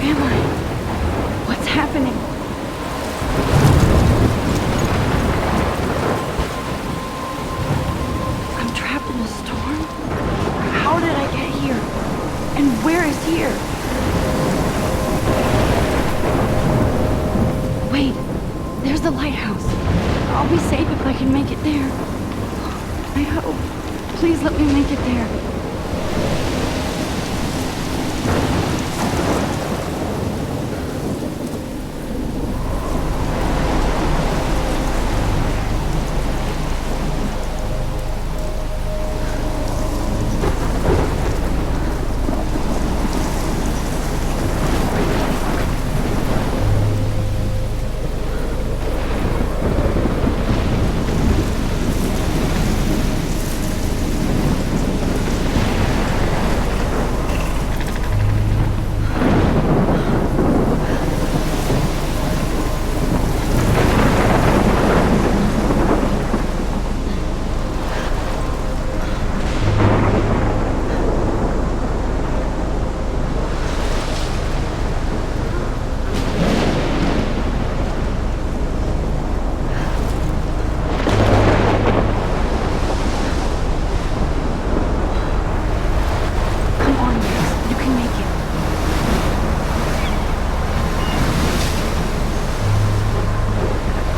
am I? What's happening? I'm trapped in a storm? How did I get here? And where is here? Wait, there's the lighthouse. I'll be safe if I can make it there. I hope. Please let me make it there.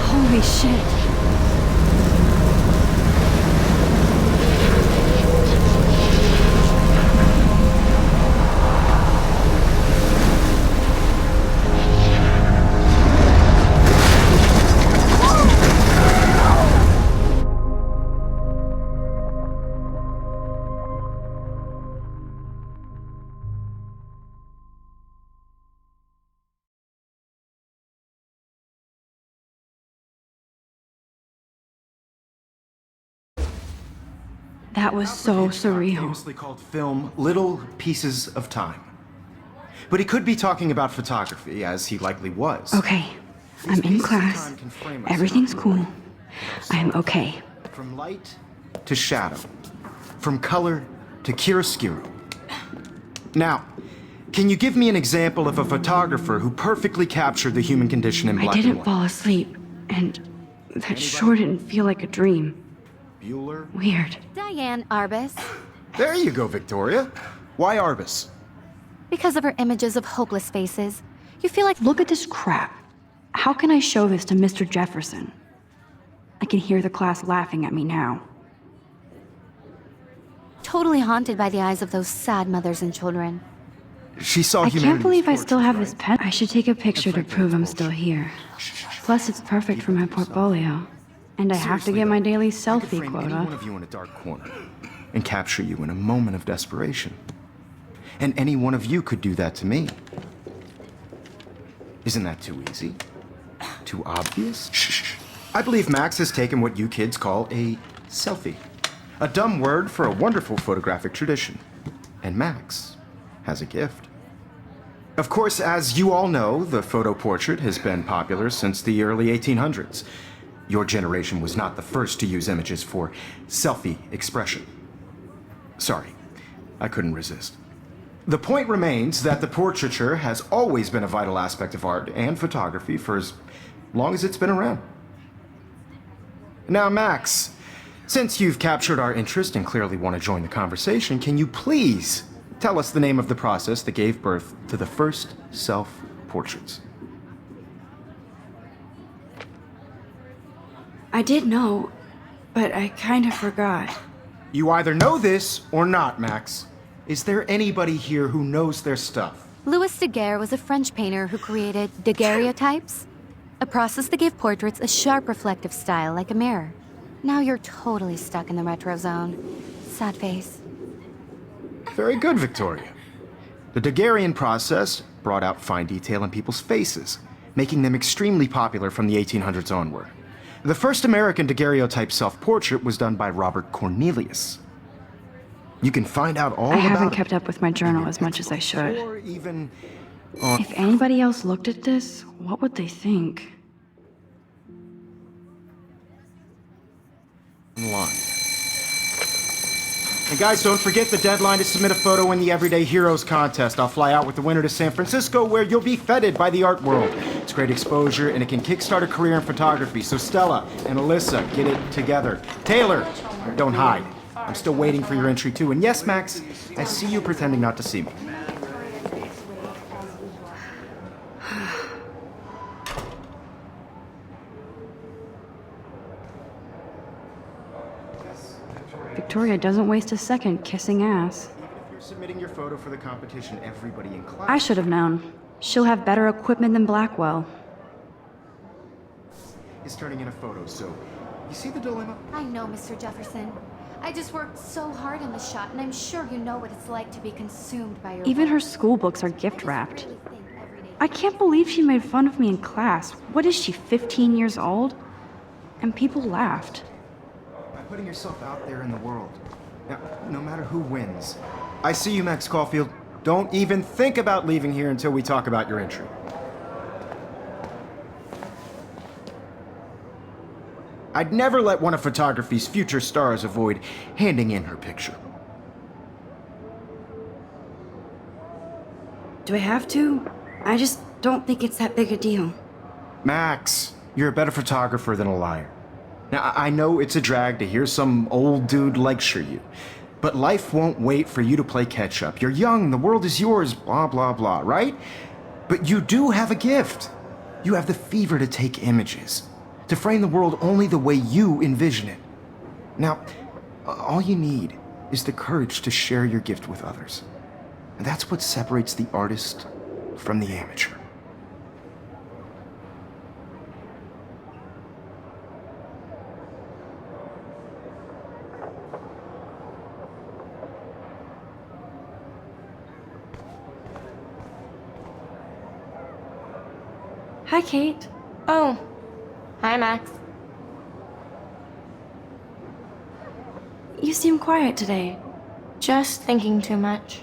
Holy shit. That was so surreal. Famously called film Little Pieces of Time. But he could be talking about photography, as he likely was. Okay, I'm in class. Everything's cool. I am okay. From light to shadow. From color to chiaroscuro. Now, can you give me an example of a photographer who perfectly captured the human condition in black and I didn't white? fall asleep, and that sure didn't feel like a dream. Bueller? Weird. Diane Arbus. There you go, Victoria. Why Arbus? Because of her images of hopeless faces. You feel like Look at this crap. How can I show this to Mr. Jefferson? I can hear the class laughing at me now. totally haunted by the eyes of those sad mothers and children. She saw I humanity's can't believe I torture, still have right? this pen. I should take a picture to prove I'm still here. Plus, it's perfect for my portfolio. And I have to Seriously, get my though, daily I could selfie frame any one quota. of you in a dark corner and capture you in a moment of desperation. And any one of you could do that to me. Isn't that too easy? Too obvious? Shh. I believe Max has taken what you kids call a selfie. A dumb word for a wonderful photographic tradition. And Max has a gift. Of course, as you all know, the photo portrait has been popular since the early 1800s. Your generation was not the first to use images for selfie expression. Sorry, I couldn't resist. The point remains that the portraiture has always been a vital aspect of art and photography for as long as it's been around. Now, Max, since you've captured our interest and clearly want to join the conversation, can you please tell us the name of the process that gave birth to the first self-portraits? I did know, but I kind of forgot. You either know this or not, Max. Is there anybody here who knows their stuff? Louis Daguerre was a French painter who created daguerreotypes, a process that gave portraits a sharp reflective style like a mirror. Now you're totally stuck in the retro zone. Sad face. Very good, Victoria. The Daguerrean process brought out fine detail in people's faces, making them extremely popular from the 1800s onward. The first American daguerreotype self-portrait was done by Robert Cornelius. You can find out all I about haven't it kept up with my in journal your as much as I textbooks, should. or even If anybody else looked at this, what would they think? online. And guys, don't forget the deadline to submit a photo in the Everyday Heroes contest. I'll fly out with the winner to San Francisco, where you'll be feted by the art world. It's great exposure, and it can kickstart a career in photography. So Stella and Alyssa, get it together. Taylor, don't hide. I'm still waiting for your entry too. And yes, Max, I see you pretending not to see me. Victoria doesn't waste a second kissing ass. Even if you're submitting your photo for the competition, everybody in class I should have known. She'll have better equipment than Blackwell. is turning in a photo, so you see the dilemma? I know, Mr. Jefferson. I just worked so hard on the shot, and I'm sure you know what it's like to be consumed by your Even her work. school books are I gift just wrapped. really think every day- I can't believe she made fun of me in class. What is she, 15 years old? And people laughed. By putting yourself out there in the world. Now, no matter who wins. I see you, Max Caulfield. Don't even think about leaving here until we talk about your entry. I'd never let one of photography's future stars avoid handing in her picture. Do I have to? I just don't think it's that big a deal. Max, you're a better photographer than a liar. Now, I know it's a drag to hear some old dude lecture you, but life won't wait for you to play catch up. You're young, the world is yours, blah, blah, blah, right? But you do have a gift. You have the fever to take images, to frame the world only the way you envision it. Now, all you need is the courage to share your gift with others. And that's what separates the artist from the amateur. Hi, Kate. Oh, hi, Max. You seem quiet today. Just thinking too much.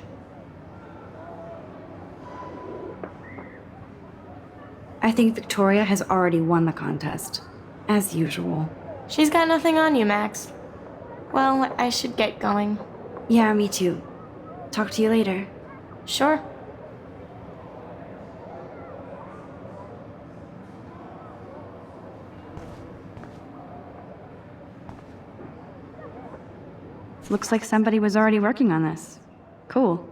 I think Victoria has already won the contest. As usual. She's got nothing on you, Max. Well, I should get going. Yeah, me too. Talk to you later. Sure. Looks like somebody was already working on this. Cool.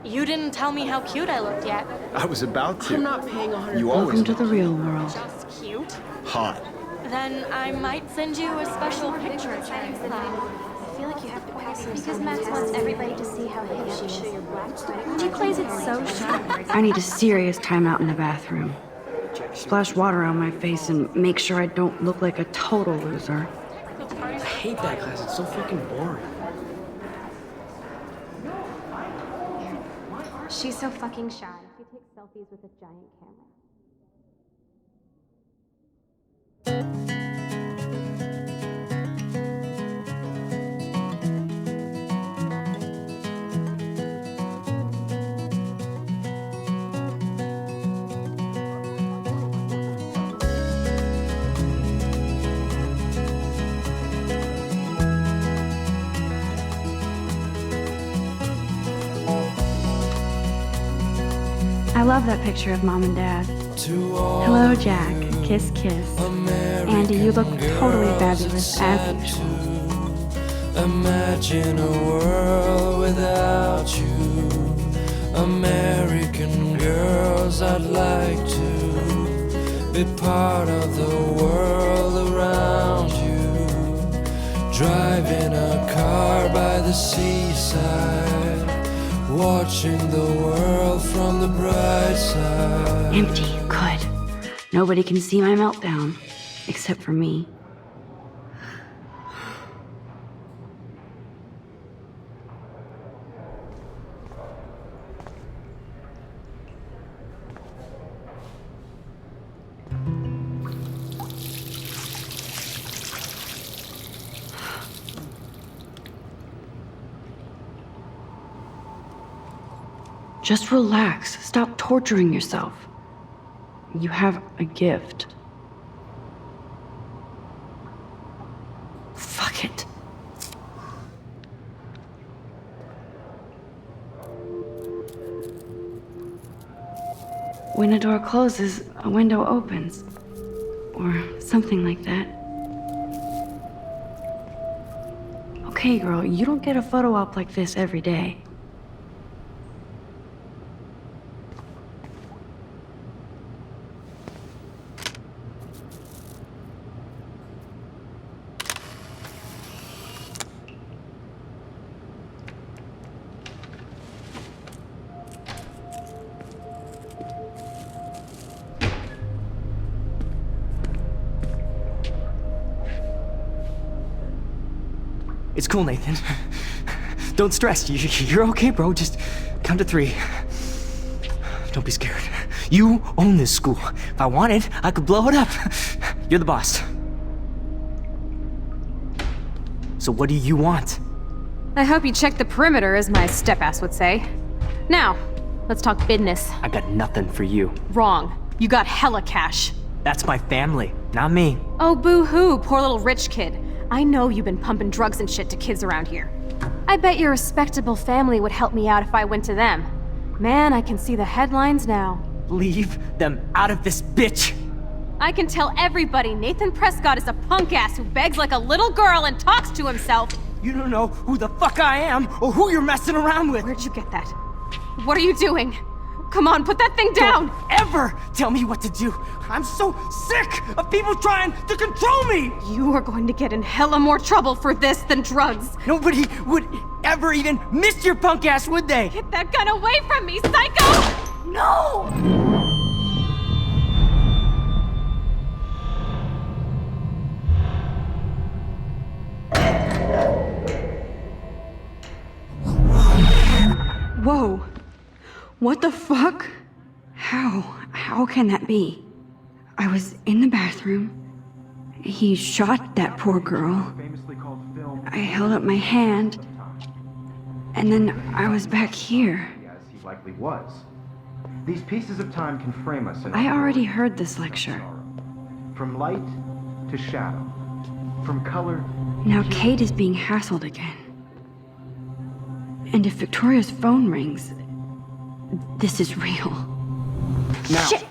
You didn't tell me how cute I looked yet. I was about to. I'm not paying 100. You always Welcome to the real world. Just cute? hot. Then I might send you a special picture of her in class. I feel like you have to pass because Max wants everybody to see how hip she is. She plays it so sharp. I need a serious timeout in the bathroom. Splash water on my face and make sure I don't look like a total loser. I hate that class. It's so fucking boring. She's so fucking shy. She takes selfies with a giant camera. I love that picture of Mom and Dad. Hello, Jack. Kiss, kiss. Andy, you look totally fabulous, as usual. Imagine a world without you. American girls, I'd like to be part of the world around you. Driving a car by the seaside, watching the world from the bright side. Empty. Good. Nobody can see my meltdown. Except for me. Just relax. Stop torturing yourself. You have a gift. Fuck it. When a door closes, a window opens. Or something like that. Okay, girl, you don't get a photo op like this every day. It's cool, Nathan. Don't stress. You're okay, bro. Just count to 3. Don't be scared. You own this school. If I wanted, I could blow it up. You're the boss. So what do you want? I hope you checked the perimeter, as my step-ass would say. Now, let's talk business. I got nothing for you. Wrong. You got hella cash. That's my family, not me. Oh, boo-hoo, poor little rich kid. I know you've been pumping drugs and shit to kids around here. I bet your respectable family would help me out if I went to them. Man, I can see the headlines now. Leave them out of this bitch! I can tell everybody Nathan Prescott is a punk ass who begs like a little girl and talks to himself. You don't know who the fuck I am or who you're messing around with. Where'd you get that? What are you doing? Come on, put that thing down! Don't ever tell me what to do! I'm so sick of people trying to control me! You are going to get in hella more trouble for this than drugs. Nobody would ever even miss your punk ass, would they? Get that gun away from me, psycho! No! Whoa. What the fuck? How can that be? I was in the bathroom. He shot that poor girl. I held up my hand. And then I was back here. As he likely was. These pieces of time can frame us in I already heard this lecture. From light to shadow. From color. Now Kate is being hassled again. And if Victoria's phone rings, this is real. Now, Shit!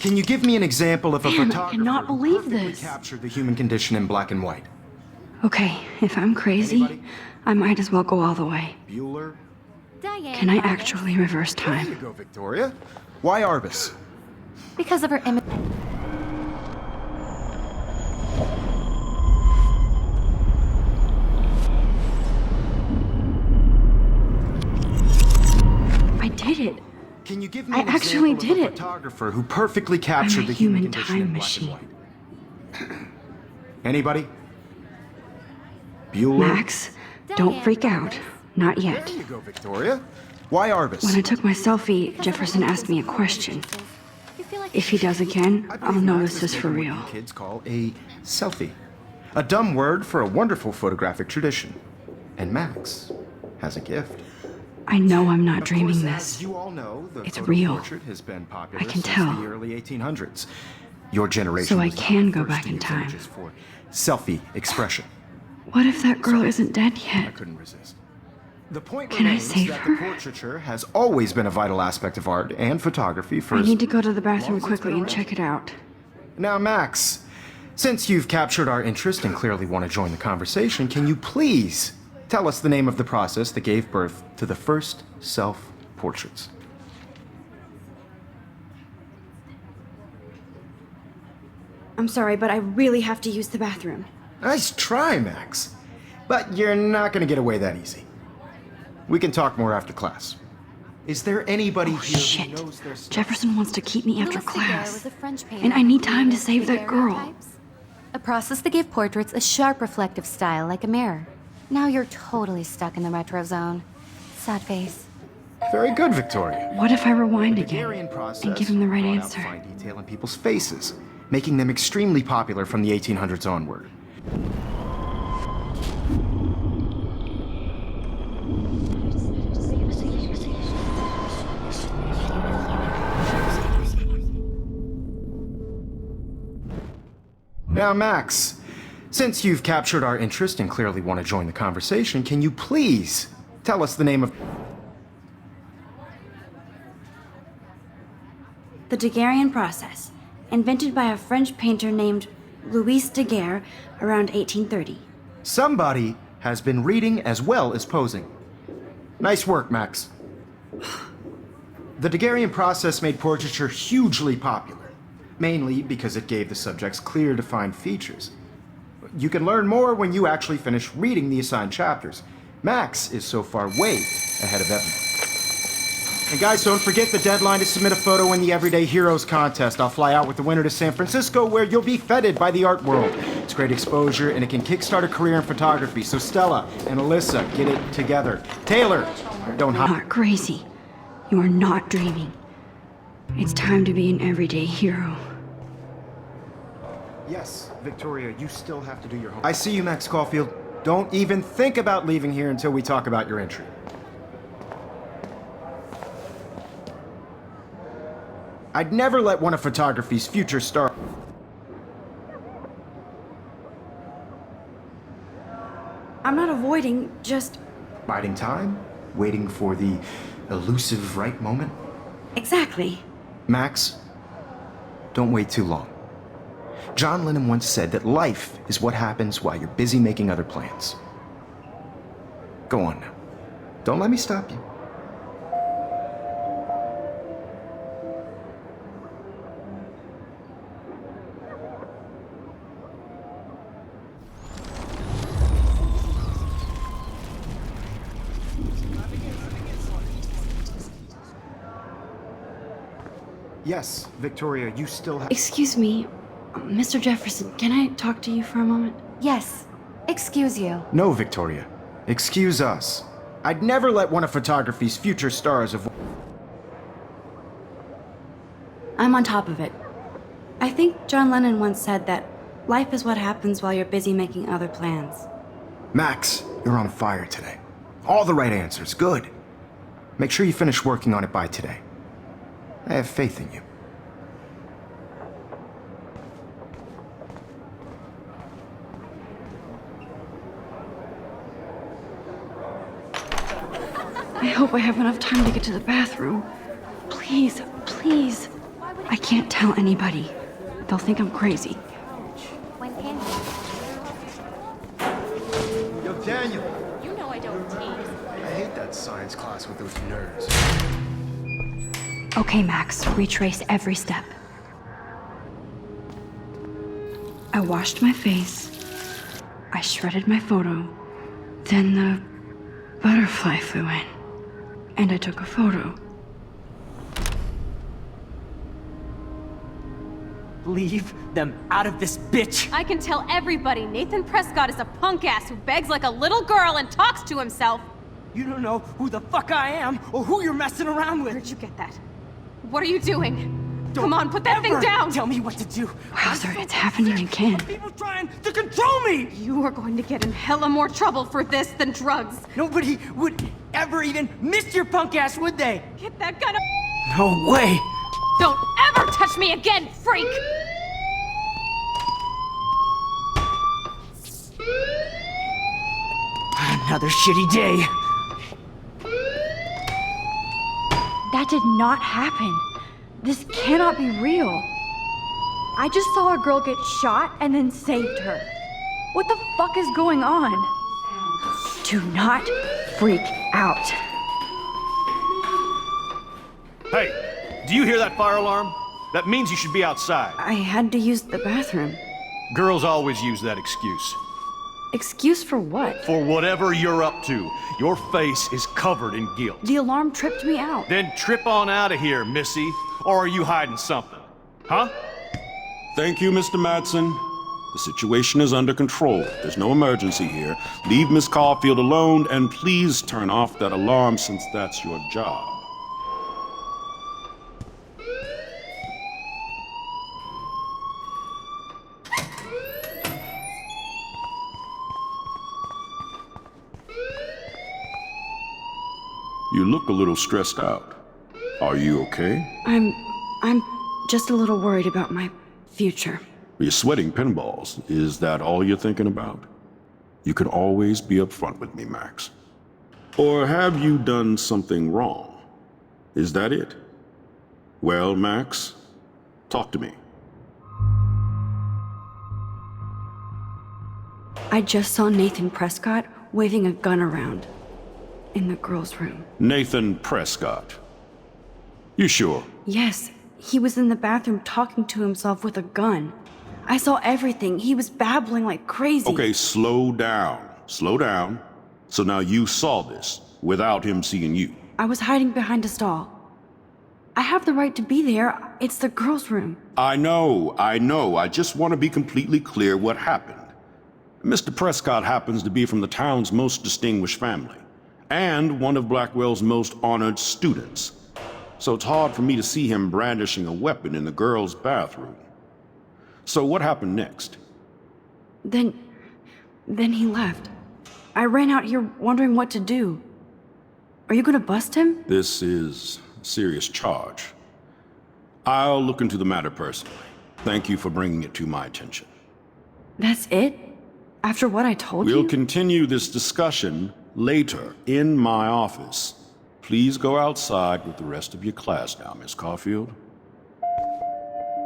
Can you give me an example of a Damn, I photographer cannot who believe perfectly this. captured the human condition in black and white? Okay, if I'm crazy, Anybody? I might as well go all the way. Bueller? Diane. Can I Arbus. actually reverse There you time? go, Victoria. Why Arbus? Because of her image. I did it. Can you give me I an actually example did of a it. photographer who perfectly captured the human human condition time in black machine. and white? Anybody? Bueller? Max, don't freak out. Not There yet. you go, Victoria. Why Arbus? When I took my selfie, Jefferson asked me a question. If he does again, I I'll believe know Max this has is for taken real. what you kids call a selfie. A dumb word for a wonderful photographic tradition. And Max has a gift. I know I'm not Of dreaming course, this. as you all know, the It's photo real. portrait has been popular I can since tell. the early 1800s. Your generation So I was not can the go first back to in use time. images for selfie expression. What if that girl isn't dead I yet? couldn't resist. The point Can I remains save that her? the portraiture has always been a vital aspect of art and photography for I as need to go to the long bathroom as it's quickly been and check it out. Now, Max, since you've captured our interest and clearly want to join the conversation, can you please tell us the name of the process that gave birth to the first self-portraits? I'm sorry, but I really have to use the bathroom. Nice try, Max. But you're not going to get away that easy. We can talk more after class. Is there anybody here Shit. who knows their stuff? Jefferson wants to keep me after Louis Daguerre class. was a French painter And I need who time to created save that girl. daguerreotypes, a process that gave portraits a sharp reflective style like a mirror. Now you're totally stuck in the retro zone. Sad face. Very good, Victoria. What if I rewind The again Daguerrean process and give him the right brought out answer? fine detail in people's faces, making them extremely popular from the 1800s onward. Now, Max, since you've captured our interest and clearly want to join the conversation, can you please tell us the name of... The Daguerrean process, invented by a French painter named Louis Daguerre around 1830. Somebody has been reading as well as posing. Nice work, Max. The Daguerrean process made portraiture hugely popular, mainly because it gave the subjects clear, defined features. You can learn more when you actually finish reading the assigned chapters. Max is so far way ahead of everyone. And guys, don't forget the deadline to submit a photo in the Everyday Heroes contest. I'll fly out with the winner to San Francisco, where you'll be feted by the art world. It's great exposure, and it can kickstart a career in photography. So Stella and Alyssa, get it together. Taylor, don't hide. Not crazy. You are not dreaming. It's time to be an everyday hero. Yes, Victoria, you still have to do your homework. I see you, Max Caulfield. Don't even think about leaving here until we talk about your entry. I'd never let one of photography's future stars... I'm not avoiding, just... Biding time? Waiting for the elusive right moment? Exactly. Max, don't wait too long. John Lennon once said that life is what happens while you're busy making other plans. Go on now. Don't let me stop you. Yes, Victoria, you still have... Excuse me, Mr. Jefferson, can I talk to you for a moment? Yes. Excuse you. No, Victoria. Excuse us. I'd never let one of photography's future stars avoid... I'm on top of it. I think John Lennon once said that life is what happens while you're busy making other plans. Max, you're on fire today. All the right answers. Good. Make sure you finish working on it by today. I have faith in you. I hope I have enough time to get to the bathroom. Please, please. I can't tell anybody. They'll think I'm crazy. When can you? Yo, Daniel. You know I don't tease. I hate that science class with those nerds. Okay, Max, retrace every step. I washed my face. I shredded my photo. Then the butterfly flew in. And I took a photo. Leave them out of this bitch! I can tell everybody Nathan Prescott is a punk ass who begs like a little girl and talks to himself. You don't know who the fuck I am or who you're messing around with. Where'd you get that? What are you doing? Don't Come on, put that thing ever down! Tell me what to do. Wowzer, it's happening again. People trying to control me! You are going to get in hella more trouble for this than drugs. Nobody would ever even miss your punk ass, would they? Get that gun up. No way! Don't ever touch me again, freak! Another shitty day. That did not happen. This cannot be real. I just saw a girl get shot and then saved her. What the fuck is going on? Do not freak out. Hey, do you hear that fire alarm? That means you should be outside. I had to use the bathroom. Girls always use that excuse. Excuse for what? For whatever you're up to, your face is covered in guilt. The alarm tripped me out. Then trip on out of here, Missy. Or are you hiding something? Huh? Thank you, Mr. Madsen. The situation is under control. There's no emergency here. Leave Miss Caulfield alone, and please turn off that alarm since that's your job. You look a little stressed out. Are you okay? I'm just a little worried about my future. You're sweating pinballs. Is that all you're thinking about? You can always be upfront with me, Max. Or have you done something wrong? Is that it? Well, Max, talk to me. I just saw Nathan Prescott waving a gun around in the girls' room. Nathan Prescott. You sure? Yes, he was in the bathroom talking to himself with a gun. I saw everything. He was babbling like crazy. Okay, slow down. Slow down. So now you saw this without him seeing you. I was hiding behind a stall. I have the right to be there. It's the girls' room. I know. I just want to be completely clear what happened. Mr. Prescott happens to be from the town's most distinguished family, and one of Blackwell's most honored students. So it's hard for me to see him brandishing a weapon in the girls' bathroom. So what happened next? Then he left. I ran out here wondering what to do. Are you gonna bust him? This is a serious charge. I'll look into the matter personally. Thank you for bringing it to my attention. That's it? After what I told you? We'll continue this discussion later in my office. Please go outside with the rest of your class now, Miss Caulfield.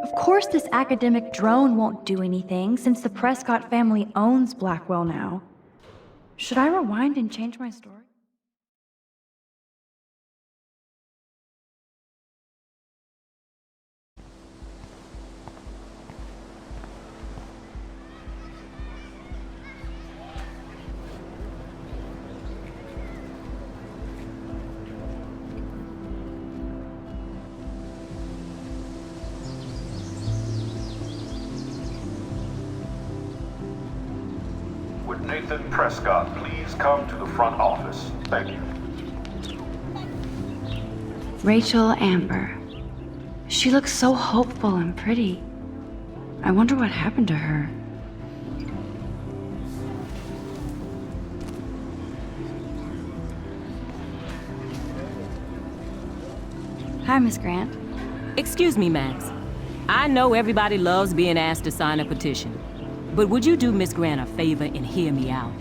Of course this academic drone won't do anything, since the Prescott family owns Blackwell now. Should I rewind and change my story? Would Nathan Prescott please come to the front office? Thank you. Rachel Amber. She looks so hopeful and pretty. I wonder what happened to her. Hi, Miss Grant. Excuse me, Max. I know everybody loves being asked to sign a petition, but would you do Miss Grant a favor and hear me out?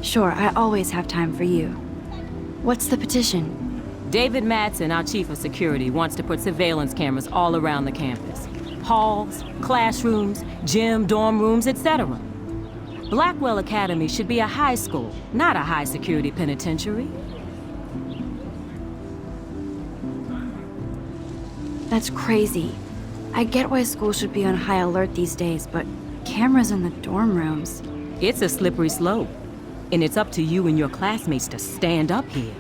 Sure, I always have time for you. What's the petition? David Madsen, our chief of security, wants to put surveillance cameras all around the campus. Halls, classrooms, gym, dorm rooms, etc. Blackwell Academy should be a high school, not a high-security penitentiary. That's crazy. I get why school should be on high alert these days, but cameras in the dorm rooms... It's a slippery slope, and it's up to you and your classmates to stand up here.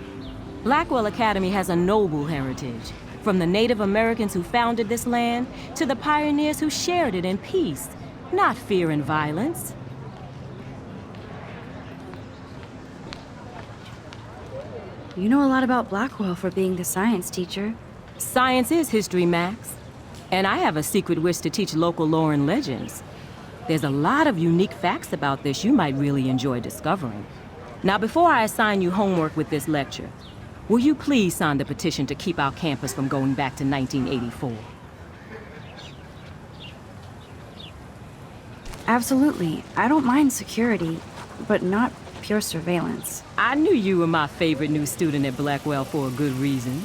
Blackwell Academy has a noble heritage, from the Native Americans who founded this land to the pioneers who shared it in peace, not fear and violence. You know a lot about Blackwell for being the science teacher. Science is history, Max. And I have a secret wish to teach local lore and legends. There's a lot of unique facts about this you might really enjoy discovering. Now, before I assign you homework with this lecture, will you please sign the petition to keep our campus from going back to 1984? Absolutely. I don't mind security, but not pure surveillance. I knew you were my favorite new student at Blackwell for a good reason.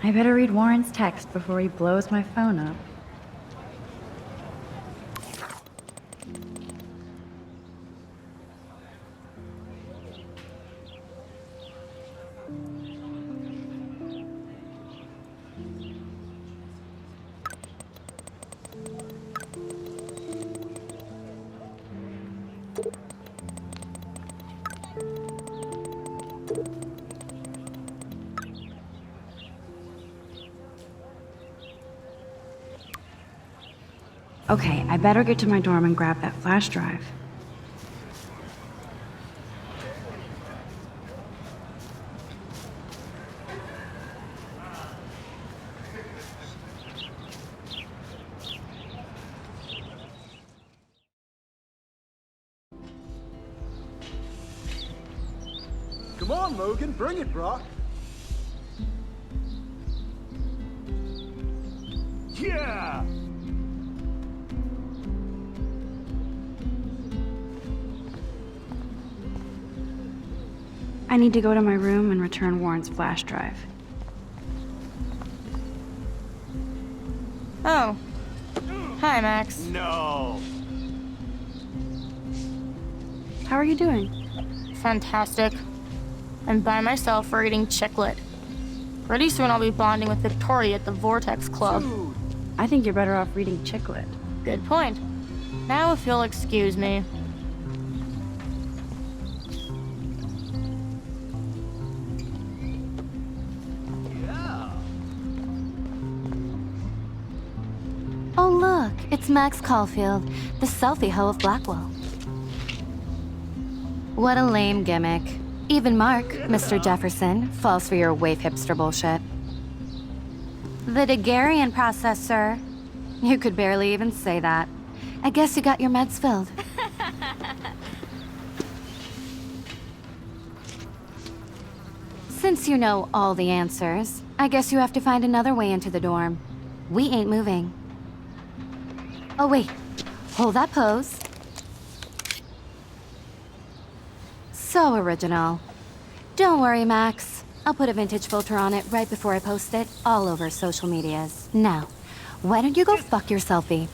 I better read Warren's text before he blows my phone up. Okay, I better get to my dorm and grab that flash drive. Come on, Logan, bring it, Brock. Yeah! I need to go to my room and return Warren's flash drive. Oh. Hi, Max. No! How are you doing? Fantastic. I'm by myself reading Chicklet. Pretty soon I'll be bonding with Victoria at the Vortex Club. I think you're better off reading Chicklet. Good point. Now if you'll excuse me. Oh, look, it's Max Caulfield, the selfie hoe of Blackwell. What a lame gimmick. Even Mark, Mr. Jefferson, falls for your wave hipster bullshit. The Daguerrean process, sir. You could barely even say that. I guess you got your meds filled. Since you know all the answers, I guess you have to find another way into the dorm. We ain't moving. Oh, wait. Hold that pose. So original. Don't worry, Max. I'll put a vintage filter on it right before I post it all over social medias. Now, why don't you go fuck your selfie?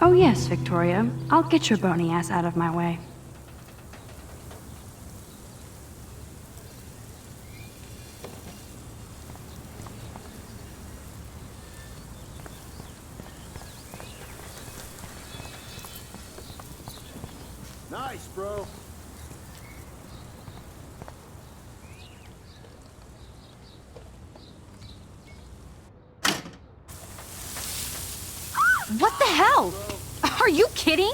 Oh yes, Victoria. I'll get your bony ass out of my way. Nice, bro. What the hell? Are you kidding?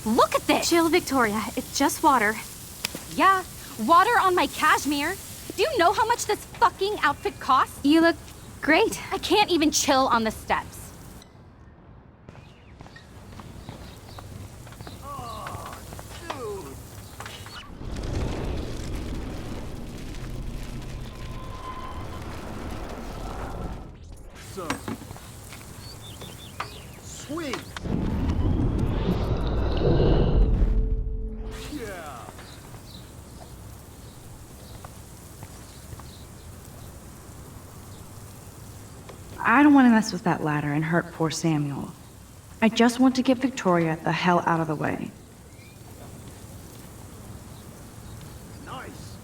Look at this! Chill, Victoria. It's just water. Yeah, water on my cashmere. Do you know how much this fucking outfit costs? You look great. I can't even chill on the steps. So. Sweet. Yeah. I don't want to mess with that ladder and hurt poor Samuel. I just want to get Victoria the hell out of the way. Nice.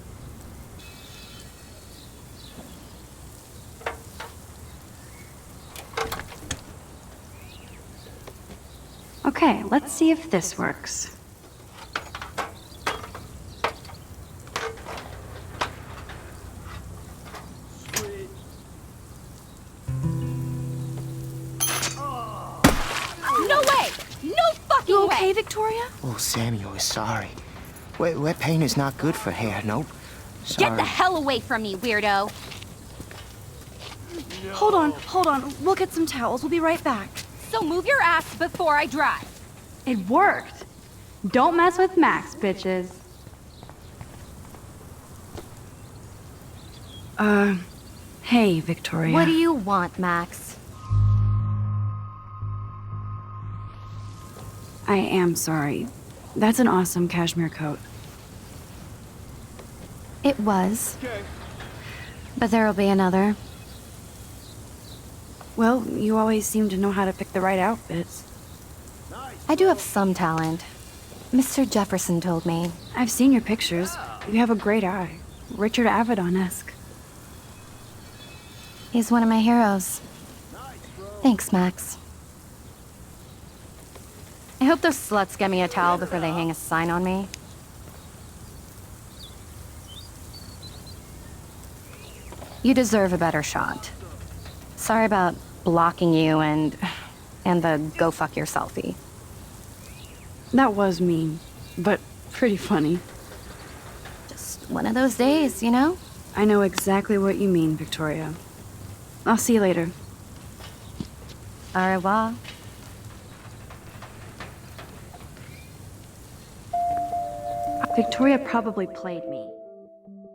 Okay, let's see if this works. Sweet. No way! No fucking You way! okay, Victoria? Oh, Samuel is sorry. Wet paint is not good for hair, nope. Sorry. Get the hell away from me, weirdo! Hold on. We'll get some towels. We'll be right back. So move your ass before I drive. It worked! Don't mess with Max, bitches. Hey, Victoria. What do you want, Max? I am sorry. That's an awesome cashmere coat. It was. Okay. But there'll be another. Well, you always seem to know how to pick the right outfits. I do have some talent. Mr. Jefferson told me. I've seen your pictures. You have a great eye. Richard Avedon-esque. He's one of my heroes. Thanks, Max. I hope those sluts get me a towel before they hang a sign on me. You deserve a better shot. Sorry about blocking you and the go fuck your selfie. That was mean, but pretty funny. Just one of those days, you know? I know exactly what you mean, Victoria. I'll see you later. Au revoir. Victoria probably played me.